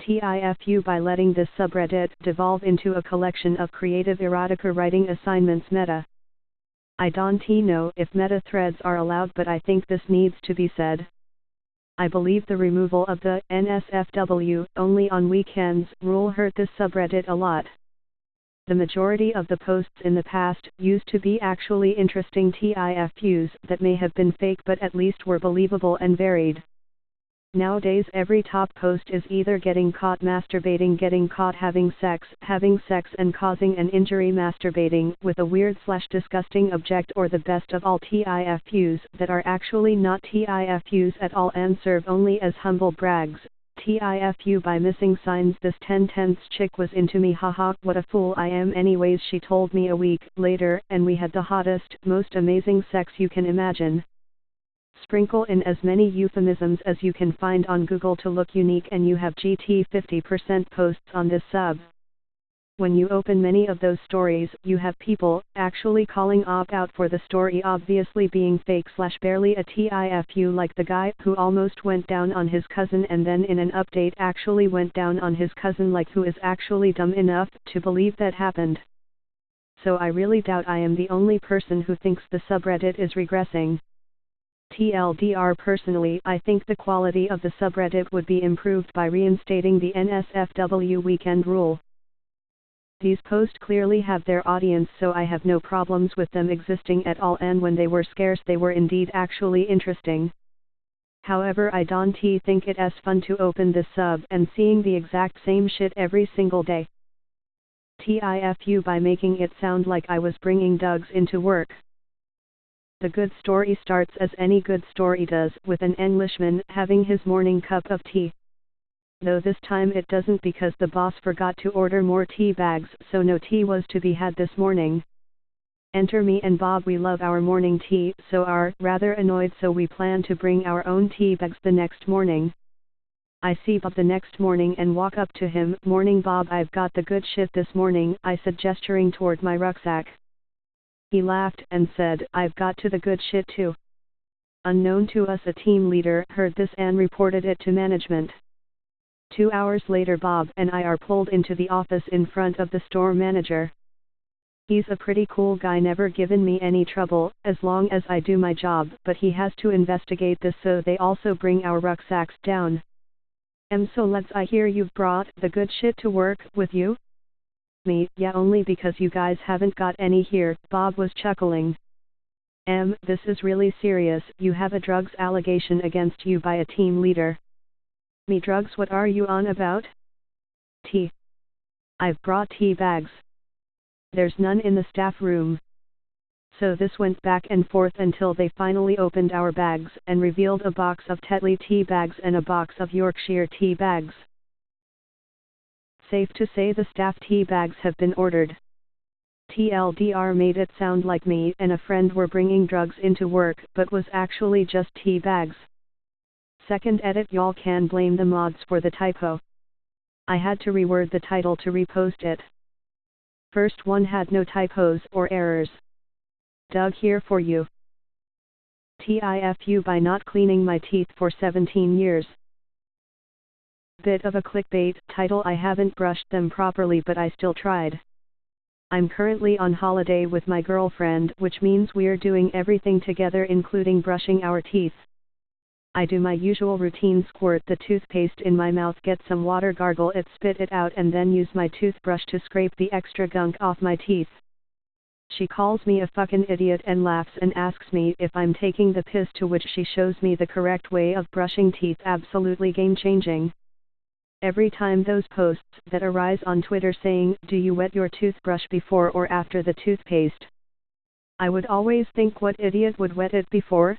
TIFU by letting this subreddit devolve into a collection of creative erotica writing assignments meta. I don't know if meta threads are allowed, but I think this needs to be said. I believe the removal of the NSFW only on weekends rule hurt this subreddit a lot. The majority of the posts in the past used to be actually interesting TIFUs that may have been fake but at least were believable and varied. Nowadays every top post is either getting caught masturbating, getting caught having sex and causing an injury, masturbating with a weird/disgusting object, or the best of all, TIFUs that are actually not TIFUs at all and serve only as humble brags. TIFU by missing signs. This 10/10 chick was into me, haha, what a fool I am. Anyways, she told me a week later and we had the hottest, most amazing sex you can imagine. Sprinkle in as many euphemisms as you can find on Google to look unique and you have GT 50% posts on this sub. When you open many of those stories, you have people actually calling out for the story obviously being fake/barely a TIFU, like the guy who almost went down on his cousin and then in an update actually went down on his cousin, like who is actually dumb enough to believe that happened. So I really doubt I am the only person who thinks the subreddit is regressing. TLDR, personally I think the quality of the subreddit would be improved by reinstating the NSFW weekend rule. These posts clearly have their audience, so I have no problems with them existing at all, and when they were scarce they were indeed actually interesting. However, I don't think it as fun to open this sub and seeing the exact same shit every single day. TIFU by making it sound like I was bringing Dougs into work. The good story starts as any good story does, with an Englishman having his morning cup of tea. Though this time it doesn't, because the boss forgot to order more tea bags, so no tea was to be had this morning. Enter me and Bob. We love our morning tea, so are rather annoyed, so we plan to bring our own tea bags the next morning. I see Bob the next morning and walk up to him. Morning Bob, I've got the good shit this morning, I said, gesturing toward my rucksack. He laughed and said, I've got to the good shit too. Unknown to us, a team leader heard this and reported it to management. 2 hours later, Bob and I are pulled into the office in front of the store manager. He's a pretty cool guy, never given me any trouble, as long as I do my job, but he has to investigate this, so they also bring our rucksacks down. So let's, I hear you've brought the good shit to work with you? Me, yeah, only because you guys haven't got any here, Bob was chuckling. This is really serious, you have a drugs allegation against you by a team leader. Me, drugs? What are you on about? Tea. I've brought tea bags. There's none in the staff room. So this went back and forth until they finally opened our bags and revealed a box of Tetley tea bags and a box of Yorkshire tea bags. Safe to say the staff tea bags have been ordered. TLDR made it sound like me and a friend were bringing drugs into work, but was actually just tea bags. Second edit, y'all can blame the mods for the typo. I had to reword the title to repost it. First one had no typos or errors. Doug here for you. TIFU by not cleaning my teeth for 17 years. Bit of a clickbait title. I haven't brushed them properly, but I still tried. I'm currently on holiday with my girlfriend, which means we're doing everything together, including brushing our teeth. I do my usual routine: squirt the toothpaste in my mouth, get some water, gargle it, spit it out, and then use my toothbrush to scrape the extra gunk off my teeth. She calls me a fucking idiot and laughs and asks me if I'm taking the piss, to which she shows me the correct way of brushing teeth. Absolutely game-changing. Every time those posts that arise on Twitter saying, do you wet your toothbrush before or after the toothpaste? I would always think, what idiot would wet it before?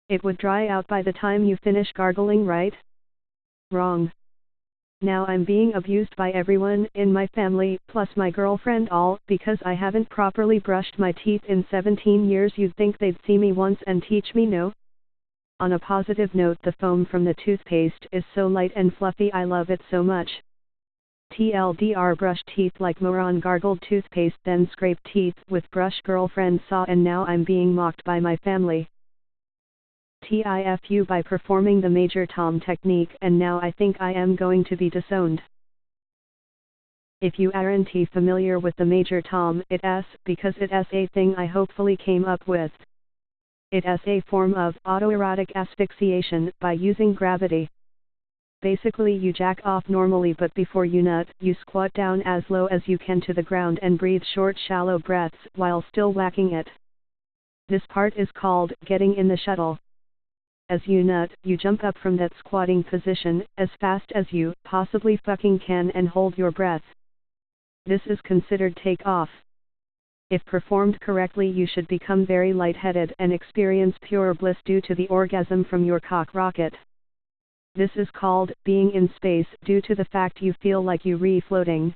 It would dry out by the time you finish gargling, right? Wrong. Now I'm being abused by everyone in my family, plus my girlfriend, all because I haven't properly brushed my teeth in 17 years. You'd think they'd see me once and teach me, no? On a positive note, the foam from the toothpaste is so light and fluffy, I love it so much. TLDR, brush teeth like moron, gargled toothpaste, then scraped teeth with brush, girlfriend saw, and now I'm being mocked by my family. TIFU by performing the Major Tom technique, and now I think I am going to be disowned. If you aren't familiar with the Major Tom, it's because it's a thing I hopefully came up with. It's a form of autoerotic asphyxiation by using gravity. Basically you jack off normally, but before you nut, you squat down as low as you can to the ground and breathe short shallow breaths while still whacking it. This part is called getting in the shuttle. As you nut, you jump up from that squatting position as fast as you possibly fucking can and hold your breath. This is considered takeoff. If performed correctly, you should become very lightheaded and experience pure bliss due to the orgasm from your cock rocket. This is called being in space due to the fact you feel like you're refloating.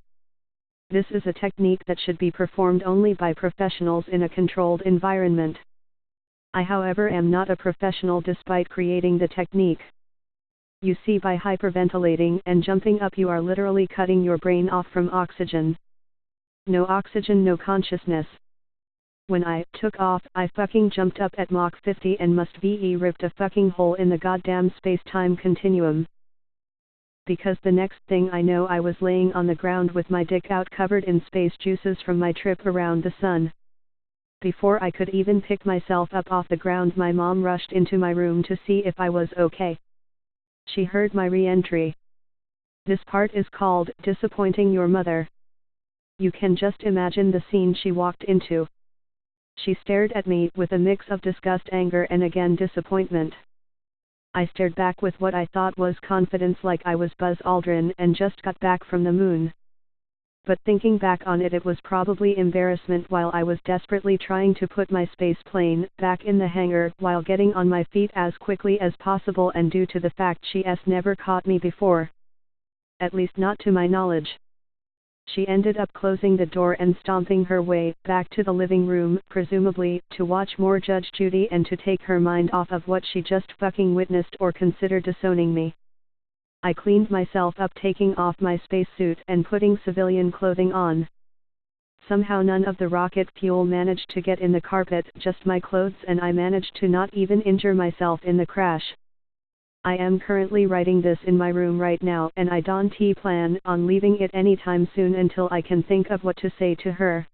This is a technique that should be performed only by professionals in a controlled environment. I, however, am not a professional despite creating the technique. You see, by hyperventilating and jumping up, you are literally cutting your brain off from oxygen. No oxygen, no consciousness. When I took off, I fucking jumped up at Mach 50 and must be ripped a fucking hole in the goddamn space-time continuum. Because the next thing I know, I was laying on the ground with my dick out covered in space juices from my trip around the sun. Before I could even pick myself up off the ground, my mom rushed into my room to see if I was okay. She heard my re-entry. This part is called disappointing your mother. You can just imagine the scene she walked into. She stared at me with a mix of disgust, anger, and again disappointment. I stared back with what I thought was confidence, like I was Buzz Aldrin and just got back from the moon. But thinking back on it, it was probably embarrassment while I was desperately trying to put my space plane back in the hangar while getting on my feet as quickly as possible, and due to the fact she's never caught me before. At least not to my knowledge. She ended up closing the door and stomping her way back to the living room, presumably to watch more Judge Judy and to take her mind off of what she just fucking witnessed or considered disowning me. I cleaned myself up, taking off my spacesuit and putting civilian clothing on. Somehow none of the rocket fuel managed to get in the carpet, just my clothes, and I managed to not even injure myself in the crash. I am currently writing this in my room right now, and I don't plan on leaving it anytime soon until I can think of what to say to her.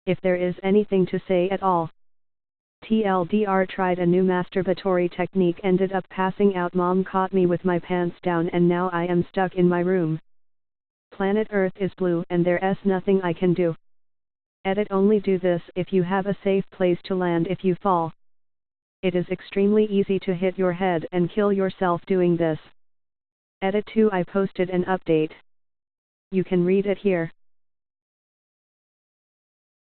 If there is anything to say at all. TLDR, tried a new masturbatory technique, ended up passing out. Mom caught me with my pants down, and now I am stuck in my room. Planet Earth is blue and there's nothing I can do. Edit: only do this if you have a safe place to land if you fall. It is extremely easy to hit your head and kill yourself doing this. Edit: 2, I posted an update. You can read it here.